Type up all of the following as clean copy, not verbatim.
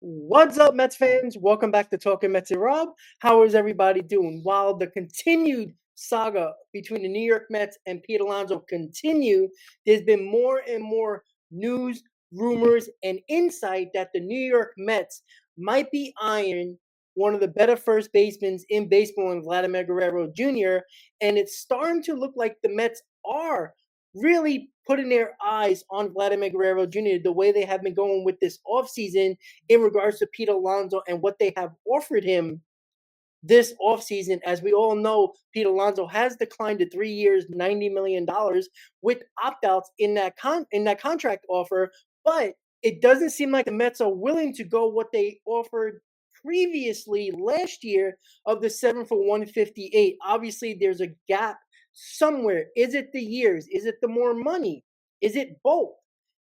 What's up, Mets fans? Welcome back to Talking Mets and Rob. How is everybody doing? While the continued saga between the New York Mets and Pete Alonso continue, there's been more and more news, rumors, and insight that the New York Mets might be eyeing one of the better first basemen in baseball in Vladimir Guerrero Jr. And it's starting to look like the Mets are really putting their eyes on Vladimir Guerrero Jr. the way they have been going with this offseason in regards to Pete Alonso and what they have offered him this offseason. As we all know, Pete Alonso has declined to 3 years, $90 million with opt-outs in that contract offer, but it doesn't seem like the Mets are willing to go what they offered previously last year of the 7 for 158. Obviously, there's a gap somewhere. Is it the years? Is it the more money? Is it both?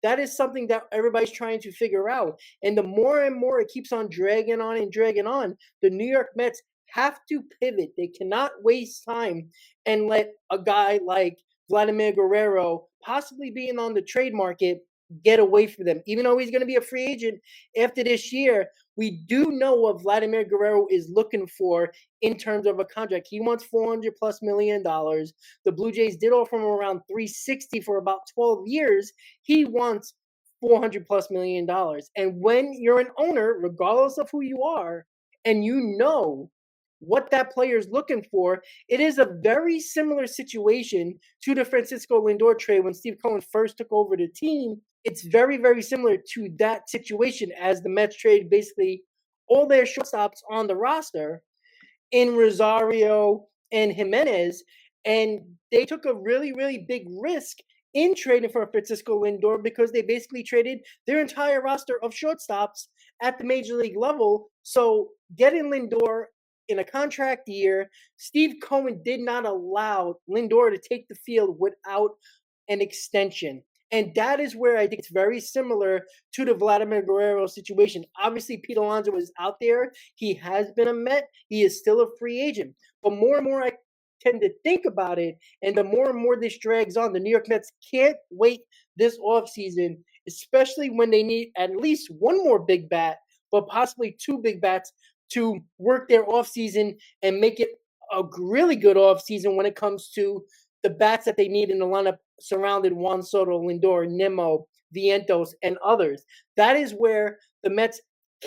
That is something that everybody's trying to figure out. And the more and more it keeps on dragging on and dragging on, the New York Mets have to pivot. They cannot waste time and let a guy like Vladimir Guerrero possibly being on the trade market get away from them. Even though he's going to be a free agent after this year, we do know what Vladimir Guerrero is looking for in terms of a contract. He wants $400+ million. The Blue Jays did offer him around 360 for about 12 years. He wants $400+ million. And when you're an owner, regardless of who you are, and you know what that player is looking for, it is a very similar situation to the Francisco Lindor trade when Steve Cohen first took over the team. It's very, very similar to that situation as the Mets trade basically all their shortstops on the roster in Rosario and Jimenez, and they took a really, really big risk in trading for Francisco Lindor because they basically traded their entire roster of shortstops at the major league level. So getting Lindor in a contract year, Steve Cohen did not allow Lindor to take the field without an extension. And that is where I think it's very similar to the Vladimir Guerrero situation. Obviously, Pete Alonso is out there. He has been a Met. He is still a free agent. But more and more I tend to think about it, and the more and more this drags on, the New York Mets can't wait this offseason, especially when they need at least one more big bat, but possibly two big bats to work their offseason and make it a really good offseason when it comes to the bats that they need in the lineup surrounded Juan Soto, Lindor, Nimmo, Vientos, and others. That is where the Mets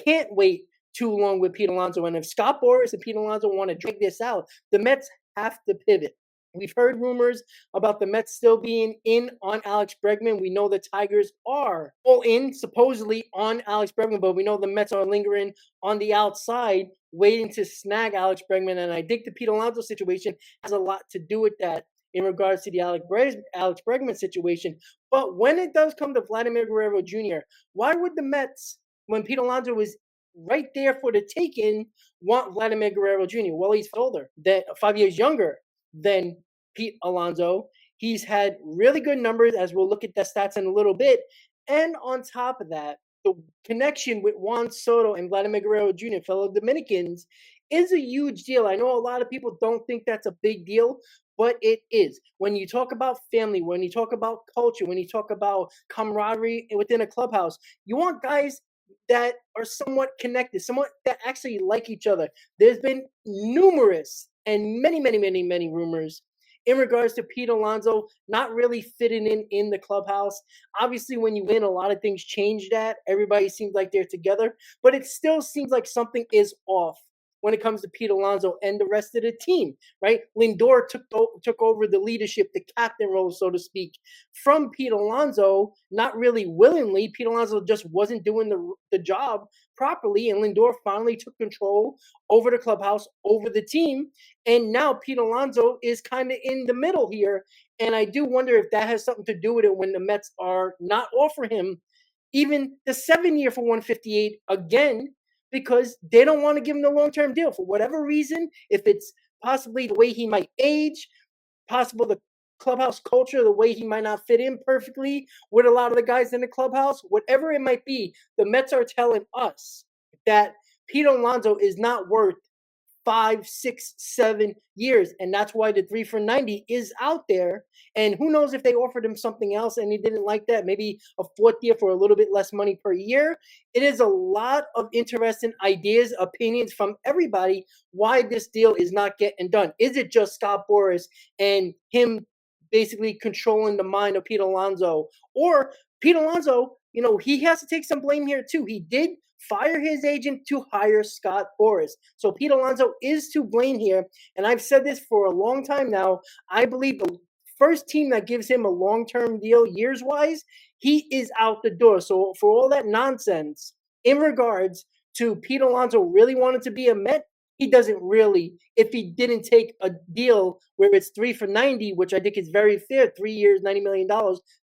can't wait too long with Pete Alonso. And if Scott Boras and Pete Alonso want to drag this out, the Mets have to pivot. We've heard rumors about the Mets still being in on Alex Bregman. We know the Tigers are all in, supposedly, on Alex Bregman, but we know the Mets are lingering on the outside, waiting to snag Alex Bregman. And I think the Pete Alonso situation has a lot to do with that in regards to the Alex Bregman situation. But when it does come to Vladimir Guerrero Jr., why would the Mets, when Pete Alonso was right there for the taking, want Vladimir Guerrero Jr.? Well, he's older, 5 years younger than Pete Alonso. He's had really good numbers, as we'll look at the stats in a little bit. And on top of that, the connection with Juan Soto and Vladimir Guerrero Jr., fellow Dominicans, is a huge deal. I know a lot of people don't think that's a big deal, but it is. When you talk about family, when you talk about culture, when you talk about camaraderie within a clubhouse, you want guys that are somewhat connected, somewhat that actually like each other. There's been numerous and many rumors in regards to Pete Alonso not really fitting in the clubhouse. Obviously, when you win, a lot of things change that. Everybody seems like they're together, but it still seems like something is off when it comes to Pete Alonso and the rest of the team, right? Lindor took over the leadership, the captain role, so to speak, from Pete Alonso, not really willingly. Pete Alonso just wasn't doing the job properly, and Lindor finally took control over the clubhouse, over the team, and now Pete Alonso is kind of in the middle here, and I do wonder if that has something to do with it when the Mets are not offering him even the 7 year for 158 again, because they don't want to give him the long-term deal for whatever reason. If it's possibly the way he might age, possible the clubhouse culture, the way he might not fit in perfectly with a lot of the guys in the clubhouse, whatever it might be, the Mets are telling us that Pete Alonso is not worth 5, 6, 7 years. And that's why the 3 for 90 is out there. And who knows if they offered him something else and he didn't like that, maybe a fourth year for a little bit less money per year. It is a lot of interesting ideas, opinions from everybody why this deal is not getting done. Is it just Scott Boras and him basically controlling the mind of Pete Alonso? Or Pete Alonso, he has to take some blame here too. He did fire his agent to hire Scott Boras. So Pete Alonso is to blame here. And I've said this for a long time now. I believe the first team that gives him a long-term deal years wise, he is out the door. So for all that nonsense in regards to Pete Alonso really wanted to be a Met, he doesn't really, if he didn't take a deal where it's 3 for 90, which I think is very fair, 3 years, $90 million,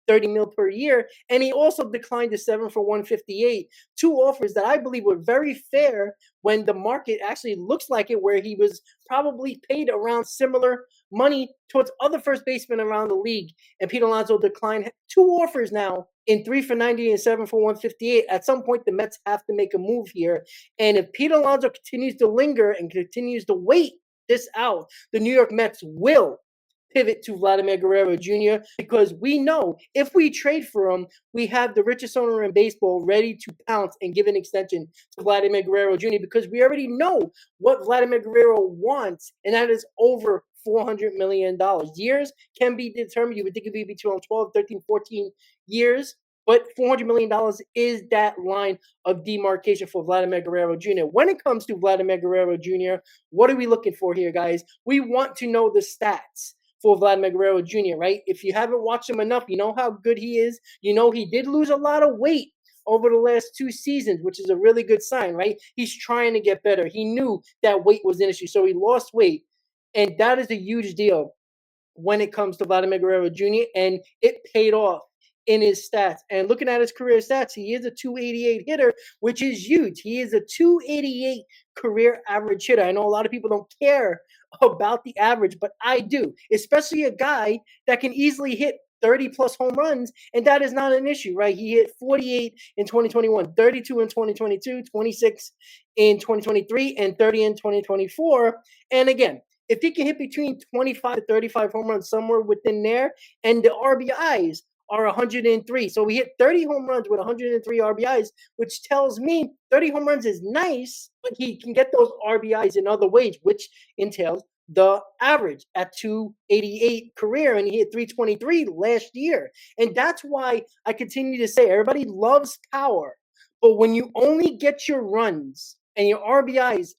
30 mil per year. And he also declined the 7 for 158, two offers that I believe were very fair when the market actually looks like it, where he was probably paid around similar money towards other first basemen around the league. And Pete Alonso declined two offers now in 3 for 90 and 7 for 158. At some point, the Mets have to make a move here. And if Pete Alonso continues to linger and continues to wait this out, the New York Mets will pivot to Vladimir Guerrero Jr. because we know if we trade for him, we have the richest owner in baseball ready to pounce and give an extension to Vladimir Guerrero Jr. because we already know what Vladimir Guerrero wants, and that is over $400 million. Years can be determined. You would think it would be between 12, 13, 14 years. But $400 million is that line of demarcation for Vladimir Guerrero Jr. When it comes to Vladimir Guerrero Jr., what are we looking for here, guys? We want to know the stats for Vladimir Guerrero Jr., right? If you haven't watched him enough, you know how good he is. You know he did lose a lot of weight over the last 2 seasons, which is a really good sign, right? He's trying to get better. He knew that weight was an issue, so he lost weight. And that is a huge deal when it comes to Vladimir Guerrero Jr., and it paid off in his stats. And looking at his career stats, he is a 288 hitter, which is huge. He is a 288 career average hitter. I know a lot of people don't care about the average, but I do, especially a guy that can easily hit 30 plus home runs, and that is not an issue, right? He hit 48 in 2021, 32 in 2022, 26 in 2023, and 30 in 2024. And again, if he can hit between 25 to 35 home runs, somewhere within there, and the RBIs are 103. So we hit 30 home runs with 103 RBIs, which tells me 30 home runs is nice, but he can get those RBIs in other ways, which entails the average at 288 career, and he hit 323 last year. And that's why I continue to say everybody loves power, but when you only get your runs and your RBIs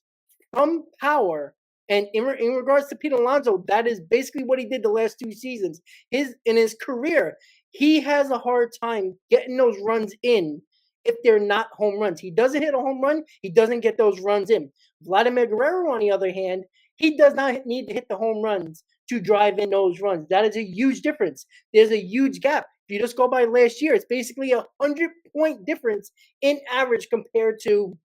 from power, and in regards to Pete Alonso, that is basically what he did the last 2 seasons. In his career, he has a hard time getting those runs in if they're not home runs. He doesn't hit a home run, he doesn't get those runs in. Vladimir Guerrero, on the other hand, he does not need to hit the home runs to drive in those runs. That is a huge difference. There's a huge gap. If you just go by last year, it's basically a 100-point difference in average compared to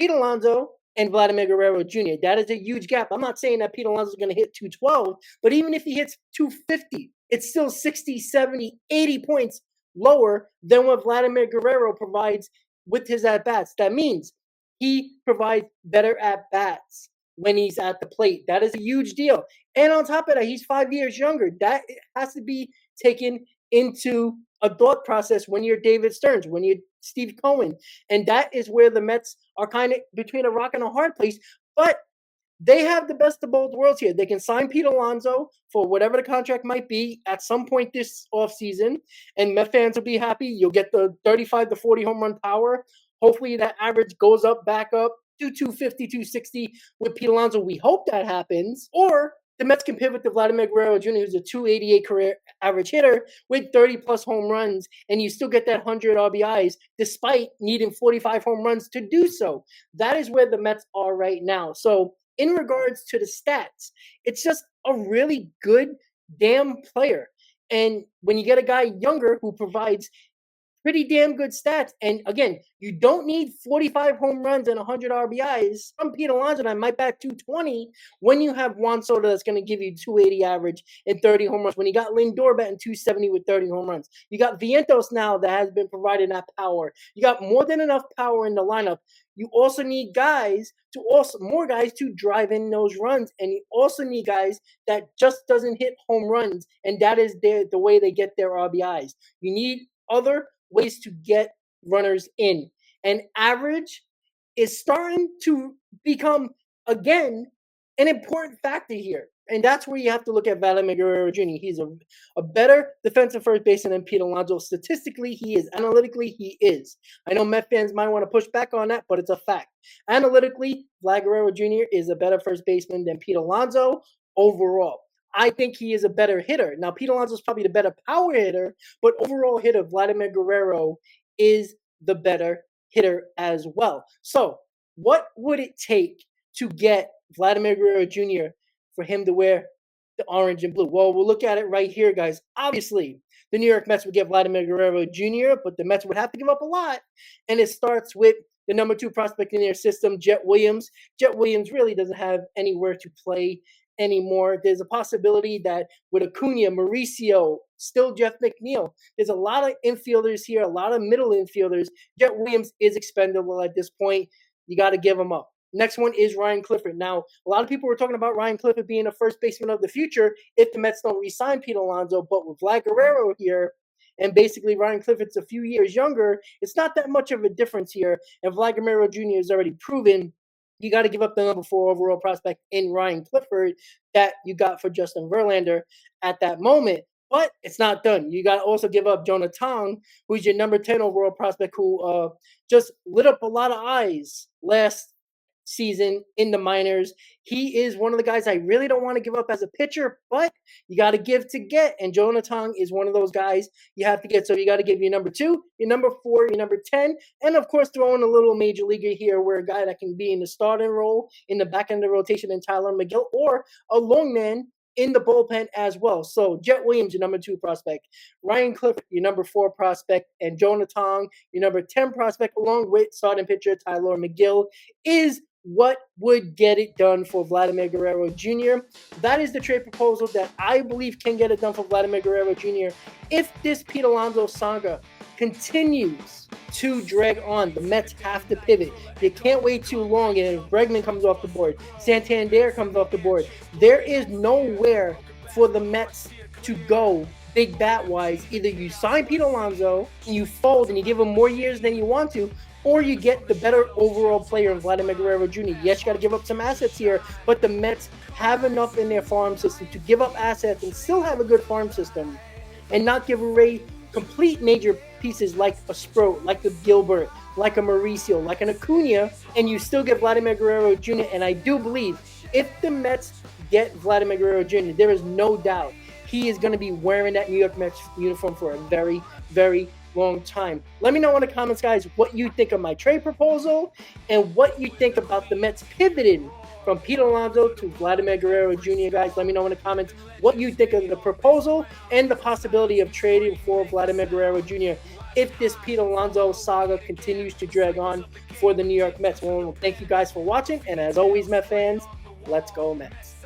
Pete Alonso and Vladimir Guerrero Jr. That is a huge gap. I'm not saying that Pete Alonso is going to hit 212, but even if he hits 250, it's still 60, 70, 80 points lower than what Vladimir Guerrero provides with his at-bats. That means he provides better at-bats when he's at the plate. That is a huge deal. And on top of that, he's 5 years younger. That has to be taken into a thought process when you're David Stearns, when you're Steve Cohen. And that is where the Mets are kind of between a rock and a hard place. But they have the best of both worlds here. They can sign Pete Alonso for whatever the contract might be at some point this offseason, and Met fans will be happy. You'll get the 35 to 40 home run power. Hopefully that average goes up, back up to 250, 260 with Pete Alonso. We hope that happens. Or the Mets can pivot to Vladimir Guerrero Jr., who's a 288 career average hitter with 30-plus home runs, and you still get that 100 RBIs despite needing 45 home runs to do so. That is where the Mets are right now. So in regards to the stats, it's just a really good damn player. And when you get a guy younger who provides pretty damn good stats. And again, you don't need 45 home runs and 100 RBIs from Pete Alonso that might bat 220 when you have Juan Soto that's going to give you 280 average and 30 home runs. When you got Lindor batting 270 with 30 home runs, you got Vientos now that has been providing that power. You got more than enough power in the lineup. You also need more guys to drive in those runs, and you also need guys that just doesn't hit home runs, and that is the way they get their RBIs. You need other ways to get runners in, and average is starting to become again an important factor here. And that's where you have to look at Vladimir Guerrero Jr. He's a better defensive first baseman than Pete Alonso. Statistically, he is. Analytically, he is. I know Met fans might want to push back on that, but it's a fact. Analytically, Vlad Guerrero Jr. is a better first baseman than Pete Alonso overall. I think he is a better hitter. Now, Pete Alonso is probably the better power hitter, but overall hitter, Vladimir Guerrero is the better hitter as well. So, what would it take to get Vladimir Guerrero Jr. for him to wear the orange and blue? Well, we'll look at it right here, guys. Obviously, the New York Mets would get Vladimir Guerrero Jr., but the Mets would have to give up a lot. And it starts with the number 2 prospect in their system, Jet Williams. Jet Williams really doesn't have anywhere to play anymore. There's a possibility that with Acuna, Mauricio, still Jeff McNeil, there's a lot of infielders here, a lot of middle infielders. Jet Williams is expendable at this point. You got to give him up. Next one is Ryan Clifford. Now, a lot of people were talking about Ryan Clifford being a first baseman of the future if the Mets don't re-sign Pete Alonso, but with Vlad Guerrero here, and basically Ryan Clifford's a few years younger, it's not that much of a difference here. And Vlad Guerrero Jr. has already proven you got to give up the number 4 overall prospect in Ryan Clifford that you got for Justin Verlander at that moment. But it's not done. You got to also give up Jonah Tong, who's your number 10 overall prospect, who just lit up a lot of eyes last season in the minors. He is one of the guys I really don't want to give up as a pitcher, but you got to give to get. And Jonah Tong is one of those guys you have to get. So you got to give your number 2, your number 4, your number 10, and of course throw in a little major leaguer here where a guy that can be in the starting role in the back end of the rotation in Tyler McGill, or a long man in the bullpen as well. So Jet Williams, your number 2 prospect, Ryan Clifford, your number 4 prospect, and Jonah Tong, your number 10 prospect, along with starting pitcher Tyler McGill, is what would get it done for Vladimir Guerrero Jr. That is the trade proposal that I believe can get it done for Vladimir Guerrero Jr. If this Pete Alonso saga continues to drag on, the Mets have to pivot. They can't wait too long, and if Bregman comes off the board, Santander comes off the board, there is nowhere for the Mets to go big bat-wise. Either you sign Pete Alonso, and you fold, and you give him more years than you want to, or you get the better overall player in Vladimir Guerrero Jr. Yes, you got to give up some assets here, but the Mets have enough in their farm system to give up assets and still have a good farm system and not give away complete major pieces like a Sproat, like a Gilbert, like a Mauricio, like an Acuna, and you still get Vladimir Guerrero Jr. And I do believe if the Mets get Vladimir Guerrero Jr., there is no doubt he is going to be wearing that New York Mets uniform for a very, very long time. Let me know in the comments, guys, what you think of my trade proposal and what you think about the Mets pivoting from Pete Alonso to Vladimir Guerrero Jr. Guys, let me know in the comments what you think of the proposal and the possibility of trading for Vladimir Guerrero Jr. if this Pete Alonso saga continues to drag on for the New York Mets. Well, thank you guys for watching, and as always, Met fans, let's go Mets.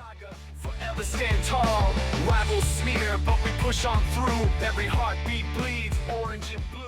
Forever stand tall, rivals smear, but we push on through. Every heartbeat bleeds orange and blue.